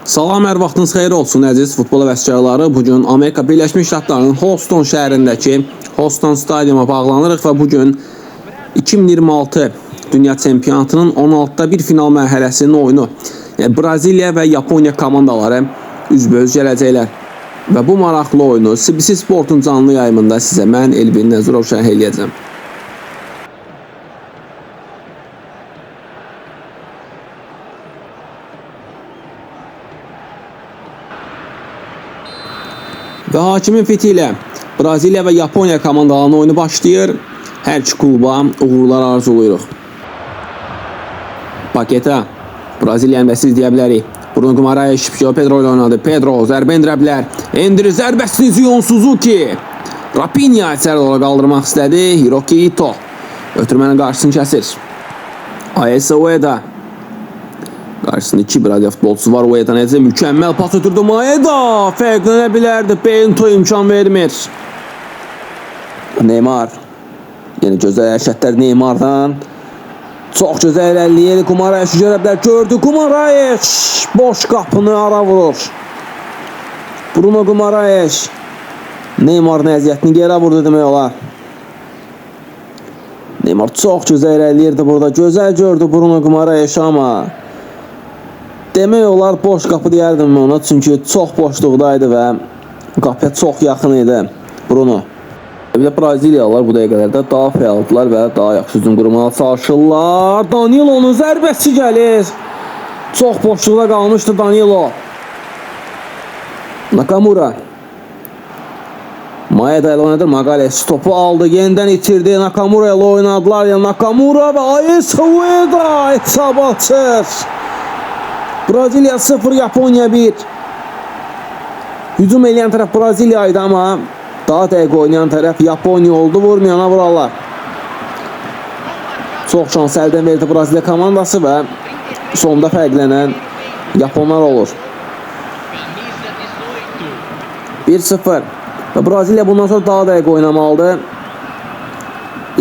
Salam, hər vaxtınız xeyir olsun əziz futbol vəskarları. Bugün Amerika Birləşmiş Ştatlarının Houston şəhərindəki Houston Stadiuma bağlanırıq və bugün 2026 Dünya Çempionatının 16'da bir final mərhələsinin oyunu, Braziliya və Yaponiya komandaları üzbəüz gələcəklər. Və bu maraqlı oyunu CBC Sportun canlı yayımında sizə mən Elvin Nəzirov şərh eləyəcəm. Və hakimin fiti ilə Braziliya və Yaponiya komandalarının oyunu başlayır. Hər iki kluba uğurlar arzuluyuruq. Paketa Braziliyanın və siz deyə bilərik. Bruno Guimaraes João Pedro ilə oynadı. Pedro zərbə endirə bilər. Endirir zərbəsini Zion Suzuki. Rapinha içəri doğru qaldırmaq istədi. Hiroki Ito ötürmənin qarşısını kəsir. Ayesa Ueda karşısında 2 Braziliya futbolcusu var. Ueda necə mükəmməl pas ötürdü. Maeda fərqlənə bilərdi. Bento imkan vermir. Neymar. Yəni gözəl hərəkətlər Neymardan. Çox gözəl irəliləyir. Guimaraes görə bilər. Gördü Guimaraes. Boş qapını ara vurur. Bruno Guimaraes. Neymarın əziyyətini yerə vurdu demək olar. Neymar çox gözəl irəliləyirdi burada. Gözəl gördü Bruno Guimaraes ama demək olar boş qapı deyərdim ona, çünki çox boşluqdaydı və qapıya çox yaxın idi Bruno. Bir də Braziliyalılar bu dəqiqələrdə daha fəaldılar və daha yaxşı hücum qurmağa çalışırlar. Danilo'nun zərbəsi gəlir. Çox boşluqda qalmışdı Danilo. Nakamura. Maeda ilə oynadı. Magales topu aldı, yenidən itirdi. Nakamura ilə oynadılar. Nakamura və Ayesa Ueda hesab açır. Braziliya 0, Yaponiya 1. Hücum eləyən tərəf Braziliya idi, amma daha dəqiq oynayan tərəf Yaponiya oldu. Vurmayana vurarlar. Çox şans əldən verdi Braziliya komandası və sonda fərqlənən Yaponlar olur. 1-0. Və Braziliya bundan sonra daha dəqiq oynamalıdır.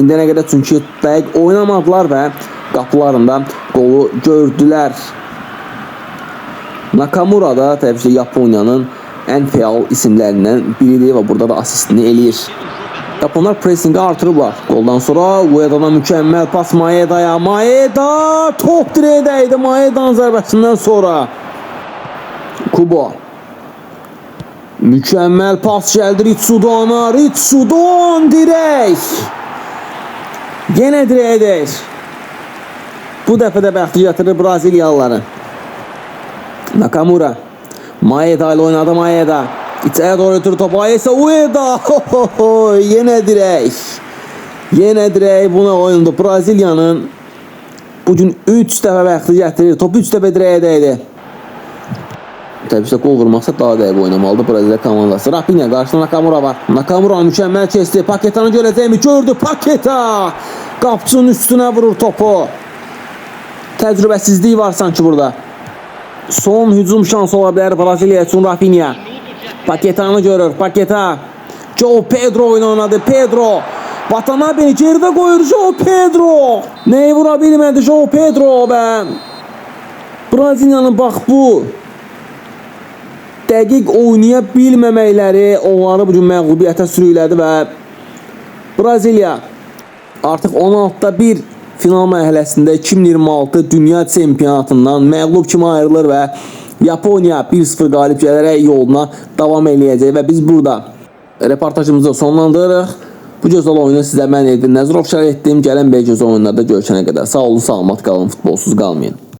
İndiyənə qədər çünki dəqiq oynamadılar və qapılarında qolu gördülər. Nakamura da təbii ki Yaponiyanın ən fəal isimlərindən biridir və burada da asistini eləyir. Japonlar pressingi artırıblar. Goldan sonra Ueda'dan mükəmməl pas Maeda'ya. Maeda top direğə dəydi Maeda'nın zərbəsindən sonra. Kubo. Mükəmməl pas gəldi Ritsudo'na. Ritsudo'n dirək. Yenə direğə dəyir. Bu dəfə də bəxti gətirir Braziliyalıların. Nakamura. Maeda ile oynadı Maeda. İçəriyə doğru ötürü topu. Ayesa Ueda. Yenə dirək. Yenə dirək. Buna oyundu. Braziliyanın bugün 3 dəfə bəxti gətirir. Top 3 dəfə dirəyə dəydi. Təbii ki, gol vurmaqsa daha dəqiq oynamalıdır Braziliya komandası. Rapinha qarşısında Nakamura var. Nakamura mükəmməl kesti. Paketanı görəcəyimi gördü. Paketa qapçının üstünə vurur topu. Təcrübəsizliyi var sanki burada. Son hücum şansı ola bilər Braziliya üçün Rapinha. Paketanı görür. Paketa. João Pedro oynadı. Pedro. Watanabe'ni geride koyur João Pedro. Neyi vura bilmədi João Pedro və Braziliyanın bax bu dəqiq oynaya bilməməkləri onları bugün məğlubiyyətə sürüklədi və Braziliya artıq 16'da 1 final mərhələsində 2026 Dünya Çempionatından məğlub kimi ayrılır və Yaponiya 1-0 qalib gələrək yoluna davam eləyəcək və biz burada reportajımızı sonlandırırıq. Bu gözəl oyunu sizə mən Elvin Nəzirov şərh etdim. Gələn bəy gözəl oyunlarda görüşənə qədər sağ olun, salamat qalın, futbolsuz qalmayın.